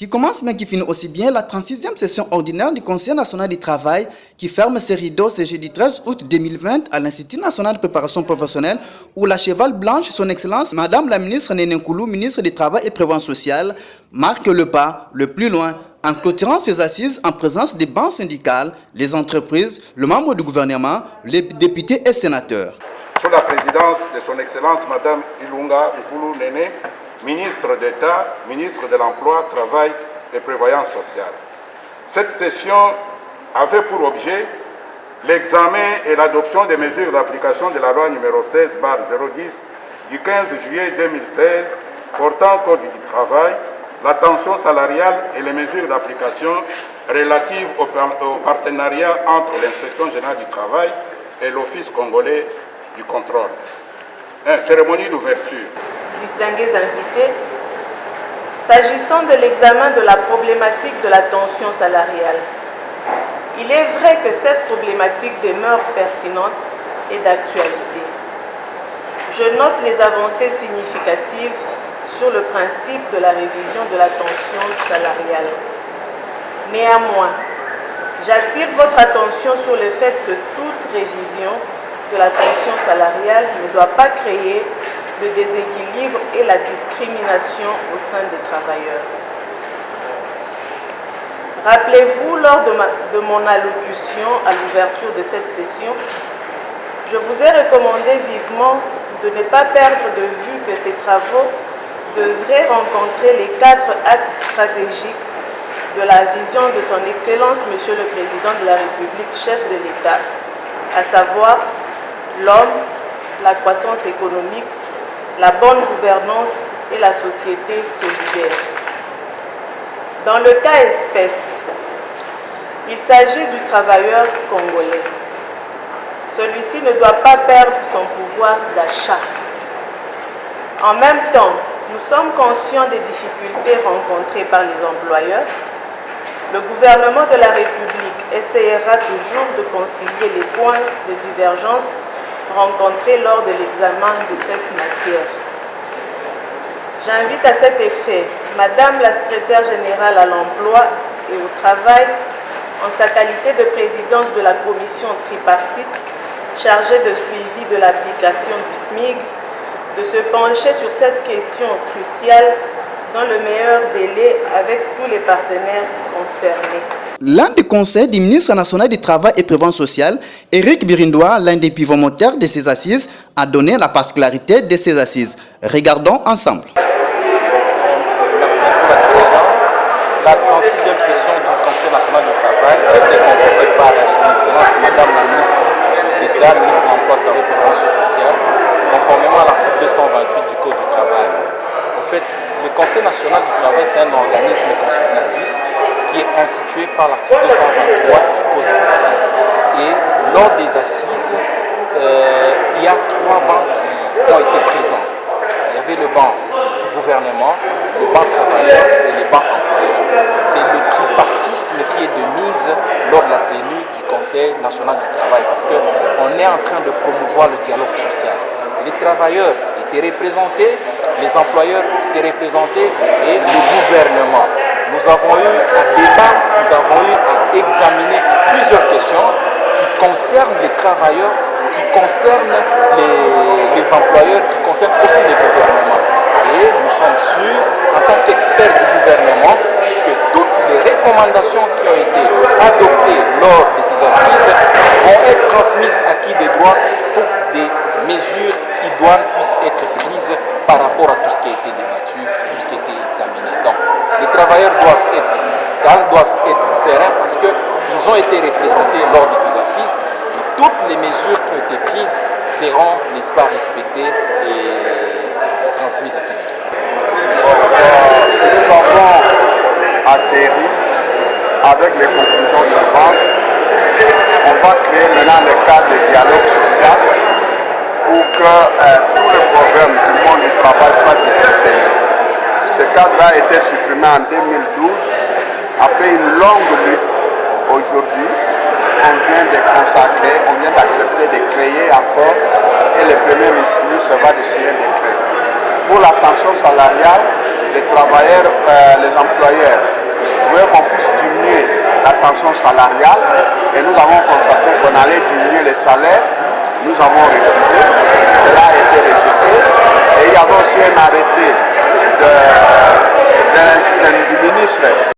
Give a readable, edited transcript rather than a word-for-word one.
qui commence mais qui finit aussi bien la 36e session ordinaire du Conseil national du travail qui ferme ses rideaux ce jeudi 13 août 2020 à l'Institut national de préparation professionnelle où la cheval blanche, son excellence, Madame la ministre Néné Nkoulou, ministre du Travail et Prévention sociale, marque le pas le plus loin en clôturant ses assises en présence des banques syndicales, les entreprises, le membre du gouvernement, les députés et sénateurs. Sous la présidence de son excellence Madame Ilunga Nkoulou Néné, ministre d'État, ministre de l'Emploi, Travail et Prévoyance sociale. Cette session avait pour objet l'examen et l'adoption des mesures d'application de la loi numéro 16/010 du 15 juillet 2016 portant Code du travail, la tension salariale et les mesures d'application relatives au partenariat entre l'Inspection générale du travail et l'Office congolais du contrôle. Cérémonie d'ouverture. Distingués invités, s'agissant de l'examen de la problématique de la tension salariale, il est vrai que cette problématique demeure pertinente et d'actualité. Je note les avancées significatives sur le principe de la révision de la tension salariale. Néanmoins, j'attire votre attention sur le fait que toute révision de la tension salariale ne doit pas créer le déséquilibre et la discrimination au sein des travailleurs. Rappelez-vous, lors de mon allocution à l'ouverture de cette session, je vous ai recommandé vivement de ne pas perdre de vue que ces travaux devraient rencontrer les 4 axes stratégiques de la vision de son Excellence, Monsieur le Président de la République, chef de l'État, à savoir l'homme, la croissance économique, la bonne gouvernance et la société solidaire. Dans le cas espèce, il s'agit du travailleur congolais. Celui-ci ne doit pas perdre son pouvoir d'achat. En même temps, nous sommes conscients des difficultés rencontrées par les employeurs. Le gouvernement de la République essaiera toujours de concilier les points de divergence rencontrés lors de l'examen de cette matière. J'invite à cet effet Madame la secrétaire générale à l'emploi et au travail, en sa qualité de présidente de la commission tripartite chargée de suivi de l'application du SMIG, de se pencher sur cette question cruciale dans le meilleur délai avec tous les partenaires concernés. L'un des conseils du ministre national du Travail et Prévention sociale, Éric Birindois, l'un des pivots moteurs de ces assises, a donné la particularité de ces assises. Regardons ensemble. La 36e session du Conseil national du travail a été convoquée par son excellence Madame la ministre d'État, ministre de l'Emploi, Travail et Prévoyance sociale, conformément à l'article 228 du Code du travail. En fait, le Conseil national du travail, c'est un organisme consultatif qui est institué par l'article 223 du Code du travail. Et lors des assises, il y a 3 bancs qui ont été présents. Il y avait le banc gouvernement, le banc travailleur et le banc employeur. C'est le tripartisme qui est de mise lors de la tenue du Conseil national du travail parce qu'on est en train de promouvoir le dialogue social. Les travailleurs étaient représentés, les employeurs étaient représentés et le gouvernement. Nous avons eu à débattre, nous avons eu à examiner plusieurs questions qui concernent les travailleurs, qui concernent les employeurs, qui concernent aussi les gouvernements. Et nous sommes sûrs, en tant qu'experts du gouvernement, que toutes les recommandations qui ont été adoptées lors de ces assises vont être transmises à qui des droits pour que des mesures idoines puissent être prises par rapport à tout ce qui a été débattu, tout ce qui a été examiné. Donc, les travailleurs doivent être calmes, doivent être sereins parce qu'ils ont été représentés lors de ces assises et toutes les mesures qui ont été prises seront, n'est-ce pas, respectées et transmises à tous. Nous avons atterri avec les conclusions suivantes. On va créer maintenant le cadre de dialogue social pour que tous les problèmes du monde du travail soient discutés. Ce cadre a été supprimé en 2012 après une longue lutte. Aujourd'hui, on vient de consacrer, on vient d'accepter de créer encore et le Premier ministre va décider de créer. Pour la pension salariale, les travailleurs, les employeurs voulait qu'on puisse diminuer la tension salariale et nous avons constaté qu'on allait diminuer les salaires. Nous avons refusé, cela a été rejeté. Et il y avait aussi un arrêté du ministre